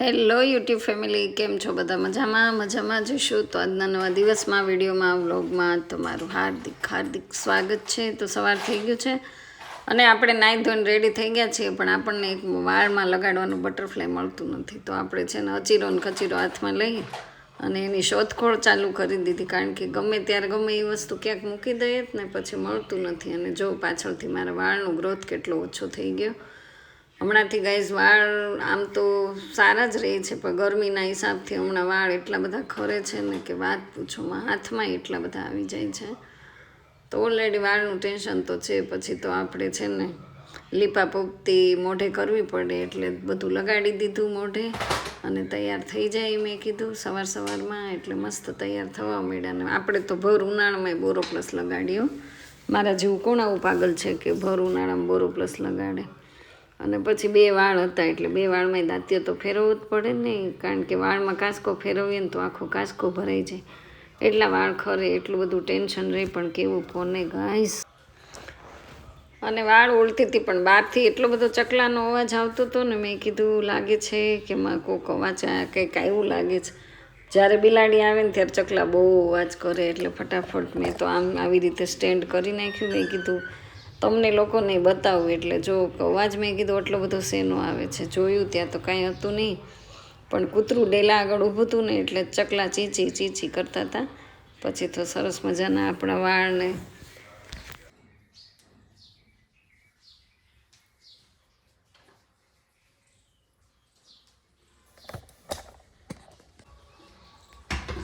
Hello YouTube family, કેમ છો? બધા મજામાં જઈશું. તો આજના નવા દિવસમાં વિડીયોમાં વ્લોગમાં તમારું હાર્દિક સ્વાગત છે. તો સવાર થઈ ગયું છે અને આપણે નાહી ધોઈને રેડી થઈ ગયા છીએ, પણ આપણને એક વાળમાં લગાડવાનું બટરફ્લાય મળતું નથી. તો આપણે છે ને અચીરો ને કચીરો હાથમાં લઈ અને એની શોધખોળ ચાલુ કરી દીધી, કારણ કે ગમે ત્યારે ગમે એ વસ્તુ ક્યાંક મૂકી દઈએ ને પછી મળતું નથી. અને જો પાછળથી મારા વાળનો ગ્રોથ કેટલો ઓછો થઈ ગયો હમણાંથી. ગાઈઝ, વાળ આમ તો સારા જ રહે છે, પણ ગરમીના હિસાબથી હમણાં વાળ એટલા બધા ખરે છે ને કે વાત પૂછોમાં. હાથમાં એટલા બધા આવી જાય છે. તો ઓલરેડી વાળનું ટેન્શન તો છે, પછી તો આપણે છે ને લીપાપોપતી મોઢે કરવી પડે, એટલે બધું લગાડી દીધું મોઢે અને તૈયાર થઈ જાય. મેં કીધું સવારમાં એટલે મસ્ત તૈયાર થવા માંડ્યા. ને આપણે તો ભર ઉનાળામાં બોરો પ્લસ લગાડ્યો. મારા જેવું કોણ આવું પાગલ છે કે ભર ઉનાળામાં બોરો પ્લસ લગાડે? અને પછી બે વાળ હતા, એટલે બે વાળમાં દાંતીઓ તો ફેરવવું જ પડે ને, કારણ કે વાળમાં કાસકો ફેરવીએ ને તો આખો કાસકો ભરાઈ જાય. એટલા વાળ ખરે, એટલું બધું ટેન્શન રહે. પણ કેવું ફોને ગાઈસ. અને વાળ ઓળતી હતી, પણ બહારથી એટલો બધો ચકલાનો અવાજ આવતો હતો ને, મેં કીધું લાગે છે કે માં કોક અવાજ કંઈક આવ્યું લાગે છે. જ્યારે બિલાડી આવે ને ત્યારે ચકલા બહુ અવાજ કરે, એટલે ફટાફટ મેં તો આમ આવી રીતે સ્ટેન્ડ કરી નાખ્યું. મેં કીધું તમને લોકોને બતાવું, એટલે જો અવાજ મેં કીધું આટલો બધો શેનો આવે છે. જોયું ત્યાં તો કાંઈ હતું નહીં, પણ કૂતરું ડેલા આગળ ઊભું હતું ને, એટલે ચકલા ચીચી કરતા હતા. પછી તો સરસ મજાના આપણા વાળને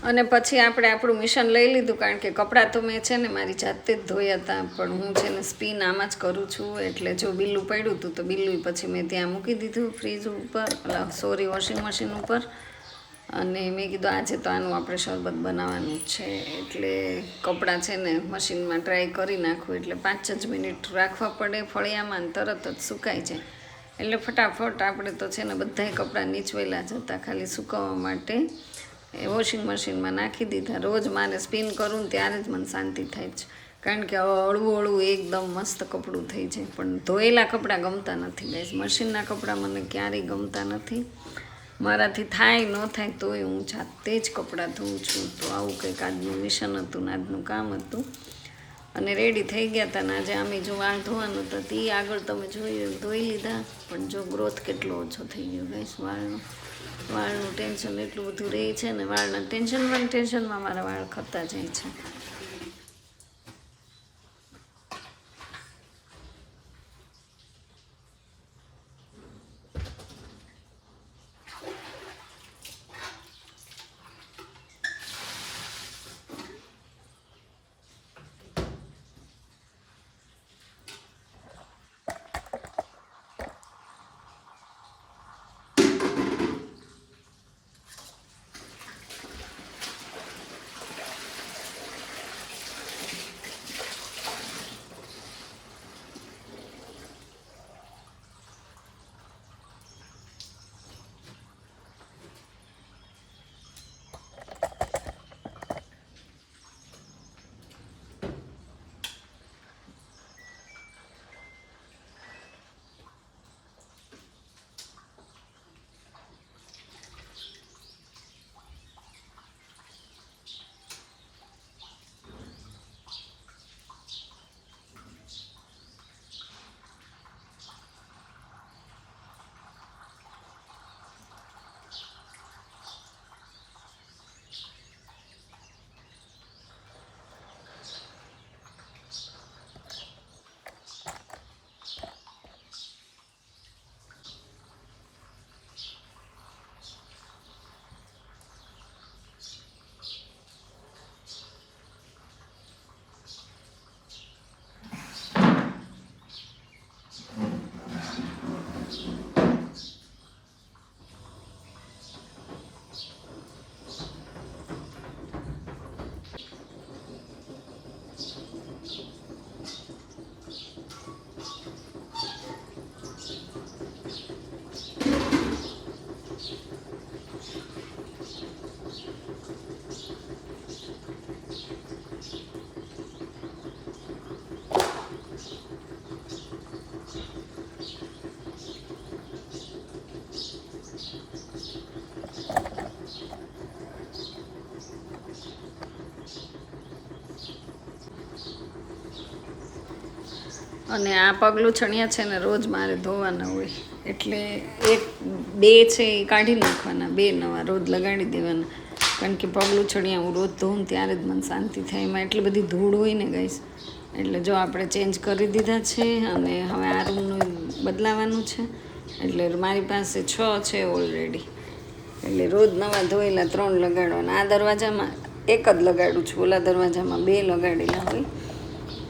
અને પછી આપણે આપણું મિશન લઈ લીધું, કારણ કે કપડાં તો મેં છે ને મારી જાતે જ ધોયા હતા, પણ હું છે ને સ્પિન આમાં જ કરું છું. એટલે જો બિલ્લું પડ્યું હતું તો બિલ્લું પછી મેં ત્યાં મૂકી દીધું ફ્રીજ ઉપર, વોશિંગ મશીન ઉપર. અને મેં કીધું આજે તો આનું આપણે શરબત બનાવવાનું જ છે, એટલે કપડાં છે ને મશીનમાં ડ્રાય કરી નાખવું. એટલે 5 જ મિનિટ રાખવા પડે ફળિયામાં, તરત જ સુકાઈ જાય. એટલે ફટાફટ આપણે તો છે ને બધાય કપડાં નીચવેલા જ હતા, ખાલી સુકવવા માટે વોશિંગ મશીનમાં નાખી દીધા. રોજ મારે સ્પિન કરું ને ત્યારે જ મને શાંતિ થાય છે, કારણ કે હળવું એકદમ મસ્ત કપડું થઈ જાય. પણ ધોયેલા કપડાં ગમતા નથી ગાઈસ. મશીનના કપડાં મને ક્યારેય ગમતા નથી. મારાથી થાય ન થાય તોય હું જાતે જ કપડાં ધોઉં છું. તો આવું કંઈક આજનું મિશન હતું ને આજનું કામ હતું. અને રેડી થઈ ગયા હતા ને આજે આમે જો વાળ ધોવાનું હતું તે આગળ તમે ધોઈ લીધા. પણ જો ગ્રોથ કેટલો ઓછો થઈ ગયો ગાઈસ વાળનું ટેન્શન એટલું બધું રહે છે ને, વાળના ટેન્શનમાં મારા વાળ ખરતા જાય છે. અને આ પગલું છણિયા છે ને રોજ મારે ધોવાના હોય, એટલે એક બે છે એ કાઢી નાખવાના, બે નવા રોજ લગાડી દેવાના. કારણ કે પગલું છણિયા હું રોજ ધોઉં ત્યારે જ મને શાંતિ થાય. એમાં એટલી બધી ધૂળ હોય ને ગાઈસ. એટલે જો આપણે ચેન્જ કરી દીધા છે અને હવે આ રૂમનું બદલાવાનું છે. એટલે મારી પાસે 6 છે ઓલરેડી. એટલે રોજ નવા ધોયેલા 3 લગાડવાના. આ દરવાજામાં એક જ લગાડું છું, ઓલા દરવાજામાં 2 લગાડેલા હોય.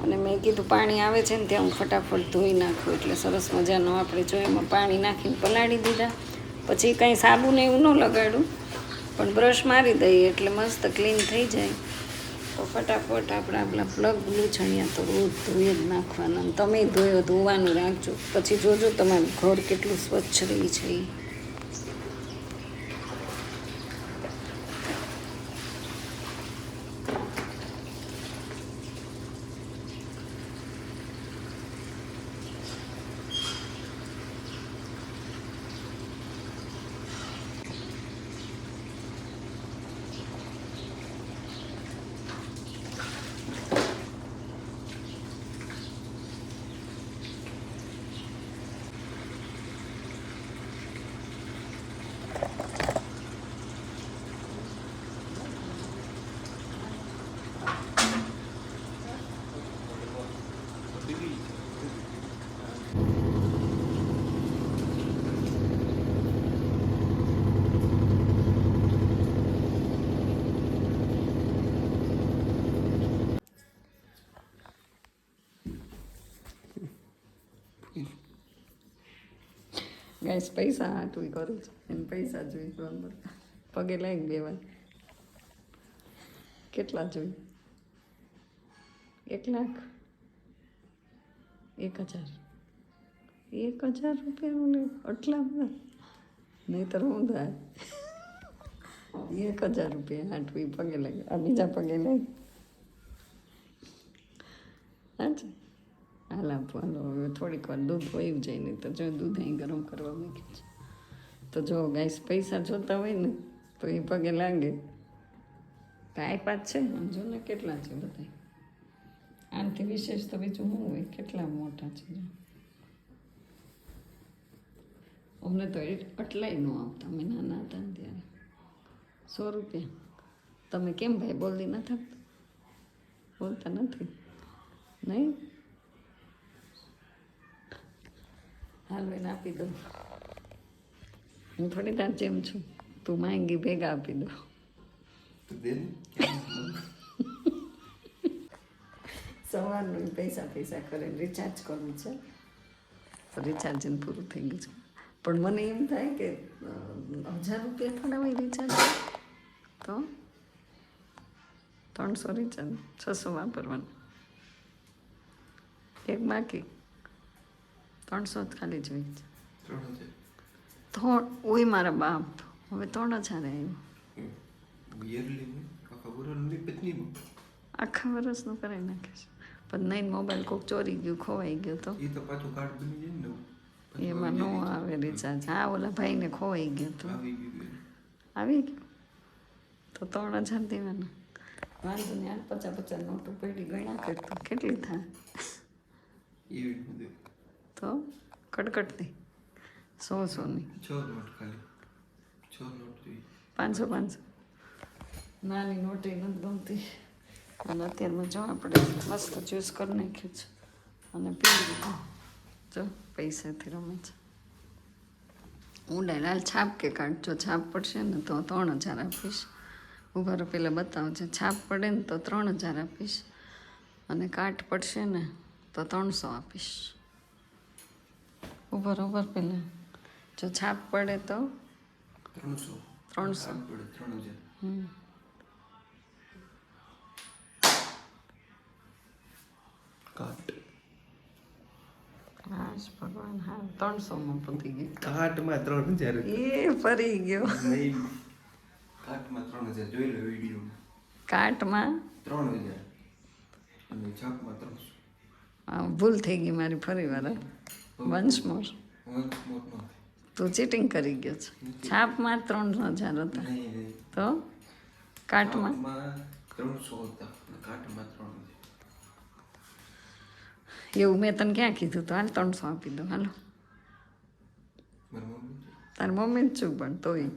અને મેં કીધું પાણી આવે છે ને ત્યાં હું ફટાફટ ધોઈ નાખું, એટલે સરસ મજાનો આપણે જો એમાં પાણી નાખીને પલાળી દીધા. પછી કંઈ સાબુ ને એવું ન લગાડું, પણ બ્રશ મારી દઈએ એટલે મસ્ત ક્લીન થઈ જાય. તો ફટાફટ આપણા પ્લગ બ્લુ છણિયા તો રોજ ધોઈ જ નાખવાના. તમે ધોવાનું રાખજો, પછી જોજો તમારું ઘર કેટલું સ્વચ્છ રહી છે એ. ગાઈસ પૈસા હાટું કરું છું, એને પૈસા જોઈ બરાબર. પગે લાગી દેવા. કેટલા જોઈ? 1 લાખ? 1000? 1000 રૂપિયાનું લે? આટલા બધા? નહીંતર હું થાય. 1000 રૂપિયા હાટું પગે લાગે. આ બીજા પગે લાગે. અચ્છા હાલ આપવાનો. હવે થોડીક વાર દૂધ વયું જાય, નહીં તો જો દૂધ અહીં ગરમ કરવા મૂક્યું છે. તો જો ગાઈસ પૈસા જોતા હોય ને તો એ પગે લાગે. આપ્યા જ છે, જો ને કેટલા છે બધા. આનાથી વિશેષ તો બીજું શું હોય? કેટલા મોટા છે. અમને તો આટલાય ન આપતા, અમે નાના હતા ને ત્યારે. 100 રૂપિયા. તમે કેમ ભાઈ બોલતી નથી? બોલતા નથી નહીં? હાલ એને આપી દઉં. હું થોડી તાર જેમ છું, તું માંગી ભેગા આપી દઉં. સવારનું પૈસા કરે. રિચાર્જ કરવું છે તો રિચાર્જ એને પૂરું થઈ ગયું છે. પણ મને એમ થાય કે 1000 રૂપિયા થોડા હોય રિચાર્જ, તો 300 રિચાર્જ, 600 વાપરવાનું. એક બાકી 300 જ ખાલી જોઈએ છે. ઓય મારા બાપ, હવે 3000 આવ્યું. આખા વર્ષનું કરાવી નાખે છે. પણ નહીં, મોબાઈલ કોઈક ચોરી ગયું, ખોવાઈ ગયો તો એમાં ન આવે રિચાર્જ. હા ઓલા ભાઈને ખોવાઈ ગયો તો આવી ગયું તો 3000 દેવાના. વાંધો નહીં, 50 નોટો પડી ગણ્યા કરતો કેટલી થાય તો કડકડતી 100 ની 500 નાની નોટ નથી ગમતી. અને અત્યારમાં જો આપણે મસ્ત જ્યુસ કરી નાખ્યું છે અને પી લીધું. જો પૈસાથી રમે છે. હું ડાયલાલ છાપ કે કાઢ, જો છાપ પડશે ને તો 3000 આપીશ. ઉભારો પહેલાં બતાવજે. છાપ પડે ને તો 3000 આપીશ, અને કાટ પડશે ને તો 300 આપીશ. ઉભર પહેલાં જો છાપ પડે તો 300. હાશ ભગવાન, હા 300 પતી ગઈ. કાટમાં 3000 એ ફરી ગયો. કાટમાં 3000 જોઈ લો વિડીયો. કાટમાં 3000 અને છાપમાં 300. ભૂલ થઈ ગઈ મારી, ફરી વાર. વન્સ મોર. તું ચીટિંગ કરી ગયો છે. છાપમાં 3000 હતા તો કાટમાં 300 હતા, કાટમાં 3000. એવું મેં તને ક્યાં કીધું તો હાલ 300 આપી દો હાલો. મારા મમ્મી તારી મમ્મી જ છું પણ તોય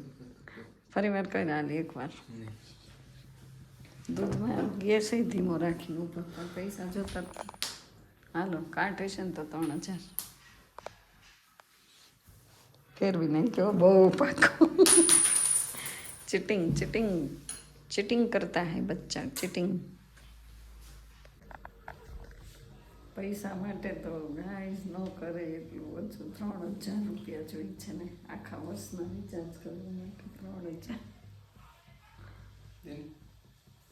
ફરી વાર કહીને હાલ એકવાર નહીં. દૂધમાં ગેસ ધીમો રાખીને ઉપર પણ પૈસા જોતા જ. હાલો કાર્ડ હશે ને તો 3000 ફેરવી નહીં કહો બહુ પાકો. ચીટિંગ ચીટિંગ ચીટિંગ કરતા હે બચ્ચા ચીટિંગ. પૈસા માટે તો ગાઈઝ ન કરે એટલું ઓછું 3000 રૂપિયા જોઈ છે ને આખા વર્ષના રિચાર્જ કરવા માટે 3000.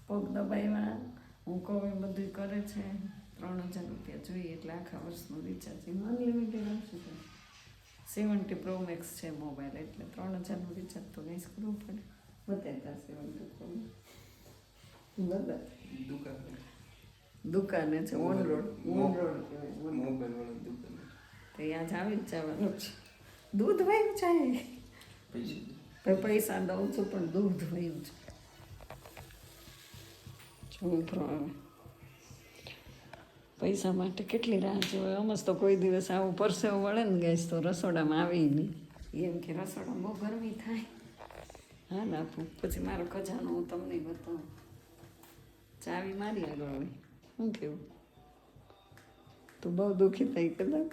પગ દબાવ્યા હું કહું એ બધું કરે છે 3000 રૂપિયા જોઈએ એટલે આખા વર્ષનું રિચાર્જ એમાં અનલિમિટેડ આવશે. 70 Pro Max છે મોબાઈલ એટલે 3000નું રિચાર્જ તો કંઈ કરવું પડે. બતાવતા 70 Pro Max બધા દુકાને છે ઓન રોડ કહેવાય મોબાઈલ વાળા દુકાન તો ત્યાં જ આવી જ જવાનું છે. દૂધ વયું છે પૈસા દઉં છું પણ દૂધ વયું છે. છોકરો પૈસા માટે કેટલી રાહ જોવે. અમસ તો કોઈ દિવસ આવું પરસેવો વળે ને ગેસ તો રસોડામાં આવી નહીં એમ કે રસોડામાં બહુ ગરમી થાય. હા ને આપું પછી મારો ખજાનો હું તમને બતાવું. ચાવી મારી આગળ હોય શું કેવું તું બહુ દુઃખી થઈ કદાચ.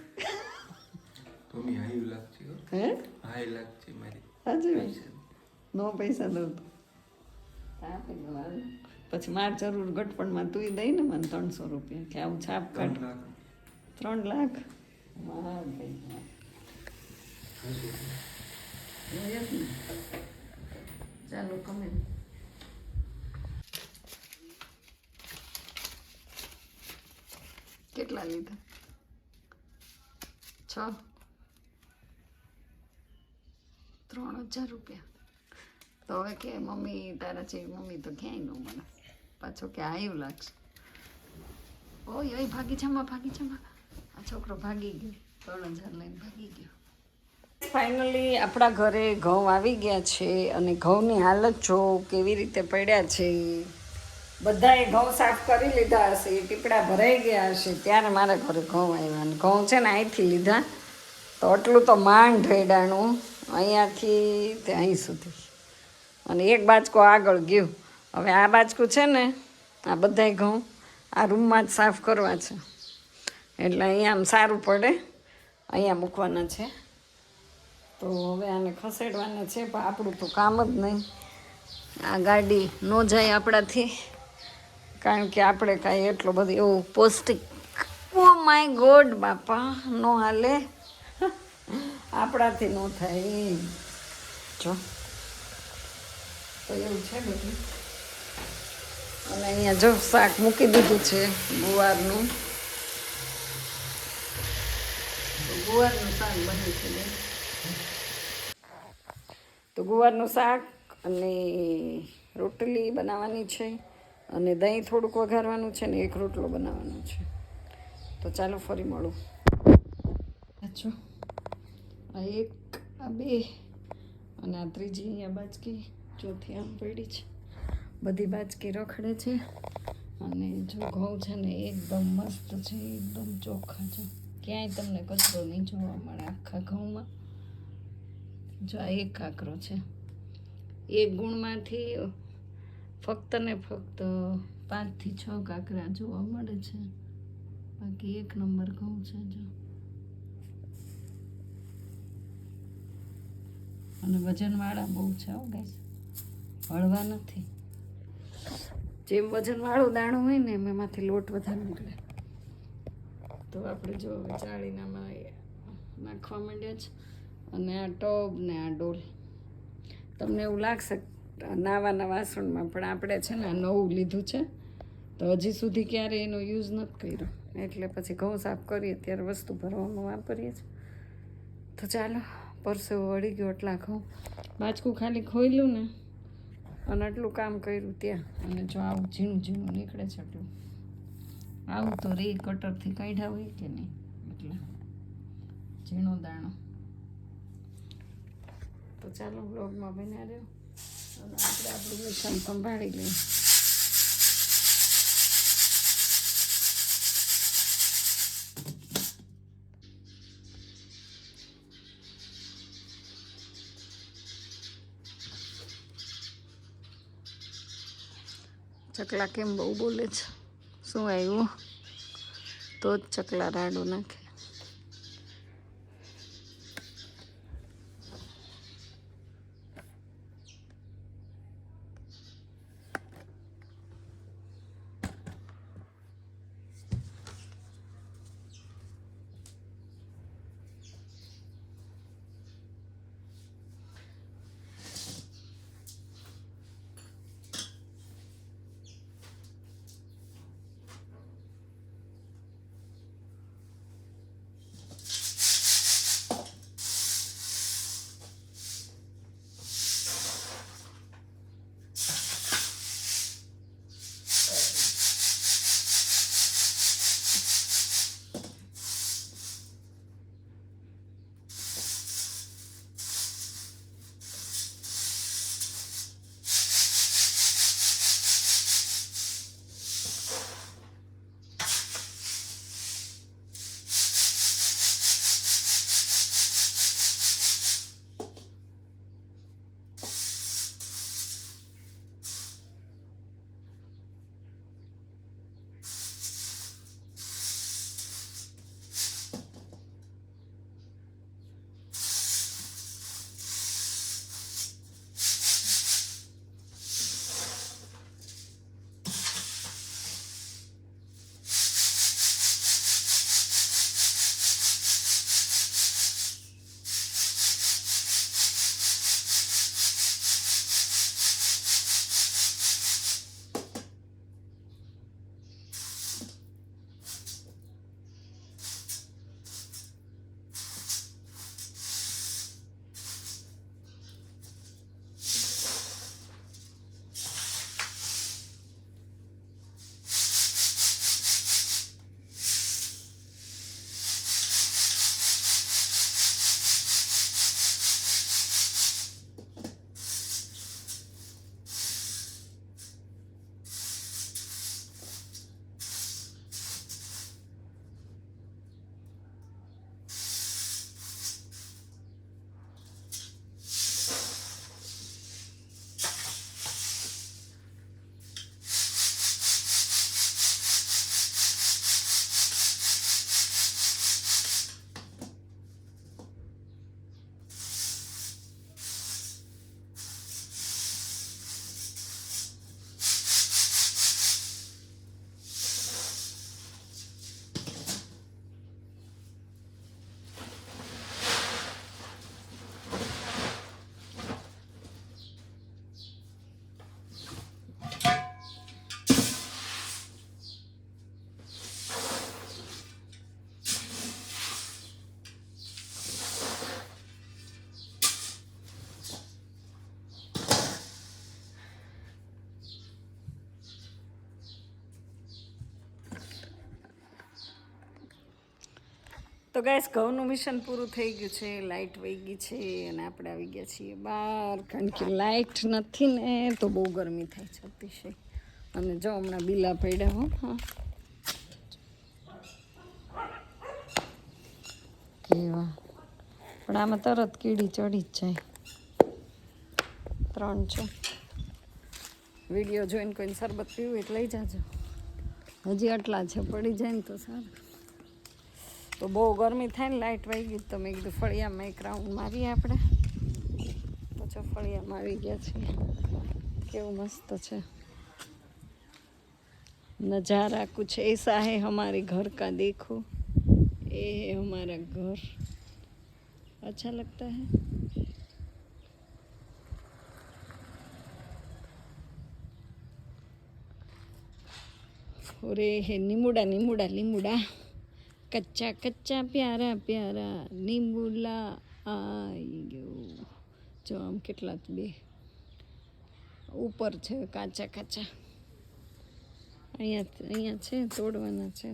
મમ્મી હાઈ લાગશે હે હાઈ લાગશે મારી સાચી નો પૈસા દઉં તો આપી દઉં. પછી માર જરૂર ગટપણમાં તું દઈ ને મને 300 રૂપિયા કે આવું છાપ કાઢ. 3 લાખ મારા ભાઈ ચાલો કમે કેટલા લીધા 6 3000 રૂપિયા. તો હવે કે મમ્મી તારા જેવી મમ્મી તો ક્યાંય ન મળે પાછો કે આવ્યું લાગશે. ઓય ઓય ભાગી જમા આ છોકરો ભાગી ગયો 3000 લઈને ભાગી ગયો. ફાઇનલી આપણા ઘરે ઘઉં આવી ગયા છે અને ઘઉંની હાલત જો કેવી રીતે પડ્યા છે. બધાએ ઘઉં સાફ કરી લીધા હશે ટીપડા ભરાઈ ગયા હશે ત્યારે મારા ઘરે ઘઉં આવ્યા. અને ઘઉં છે ને અહીંથી લીધા તો આટલું તો માંડ ઢેડાણું અહીંયાથી તે અહીં સુધી અને એક બાજકો આગળ ગયું. હવે આ બાજકું છે ને આ બધાય ઘઉં આ રૂમમાં જ સાફ કરવા છે એટલે અહીંયા આમ સારું પડે અહીંયા મૂકવાના છે. તો હવે આને ખસેડવાના છે પણ આપણું તો કામ જ નહીં. આ ગાડી ન જાય આપણાથી કારણ કે આપણે કાંઈ એટલો બધો એવું પૌષ્ટિક ઓ માય ગોડ બાપા નો હાલે આપણાથી ન થાય જો તો એવું છે બધું. અને અહીંયા જો શાક મૂકી દીધું છે ગુવારનું શાક બને છે. તો ગુવારનું શાક અને રોટલી બનાવવાની છે અને દહીં થોડુંક વઘારવાનું છે ને એક રોટલો બનાવવાનો છે. તો ચાલો ફરી મળું. જો આ એક આ બે અને આ ત્રીજી અહીંયા બાજકી ચોથી આમ પડી છે. બધી બાજકી રખડે છે અને જો ઘઉં છે ને એકદમ મસ્ત છે એકદમ ચોખ્ખા છે. ક્યાંય તમને કચરો નહીં જોવા મળે આખા ઘઉંમાં. જો આ એક કાકરો છે. એક ગુણમાંથી ફક્ત ને ફક્ત 5 થી 6 કાકરા જોવા મળે છે. બાકી 1 નંબર ઘઉં છે જો. અને વજનવાળા બહુ છે હો ગાઈસ હળવા નથી. જેમ વજનવાળું દાણું હોય ને એમ એમાંથી લોટ વધારે નીકળે. તો આપણે જો ચાળીનામાં નાખવા માંડ્યા છે અને આ ટબ ને આ ડોલ. તમને એવું લાગશે નાવાના વાસણમાં પણ આપણે છે ને નવું લીધું છે તો હજી સુધી ક્યારે એનો યુઝ નથી કર્યો એટલે પછી ઘઉં સાફ કરીએ ત્યારે વસ્તુ ભરવાનું વાપરીએ છીએ. તો ચાલો પરસેવો વળી ગયો એટલા ઘઉં બાજકું ખાલી ખોલ્યું ને અને આટલું કામ કર્યું ત્યાં અને જો આવું ઝીણું ઝીણું નીકળે છે એટલું આવું તો રે કટરથી કાઢ્યા હોય કે નહીં એટલે ઝીણો દાણો. તો ચાલો બ્લોગમાં બન્યા રહ્યો અને આપણે આપણું વેચાણ સંભાળી લઈએ. ચકલા કેમ બહુ બોલે છે? શું આવ્યું? તો જ ચકલા રાડો નાખે. તો ગાઈસ ઘઉંનું મિશન પૂરું થઈ ગયું છે, લાઇટ વહી ગઈ છે અને આપણે આવી ગયા છીએ બહાર, કારણ કે લાઇટ નથી ને તો બહુ ગરમી થાય છે અતિશય. અને જો હમણાં બીલા પડ્યા હો. હા કેવા, પણ આમાં તરત કીડી ચડી જ જાય. 3 છે. વિડીયો જોઈને કોઈને શરબત પીવું એટલે લઈ જાજો. હજી આટલા છે, પડી જાય ને તો સારું. તો બહુ ગરમી થાય ને, લાઇટ વહી ગઈ તો મેં કીધું ફળિયામાં એક રાઉન્ડ મારીએ આપણે. તો જો ફળિયામાં આવી ગયા છીએ. કેવું મસ્ત છે नज़ारा, कुछ ऐसा है हमारे घर का, देखो ये है हमारा घर, अच्छा लगता है. और ये है नींबूड़ा नींबूड़ा नींबूड़ा, कच्चा कच्चा प्यारा प्यारा नींबूला आई गयो. जो आम કેટલા બે ઉપર છે કાચા કાચા, અહીંયા છે, તોડવાના છે.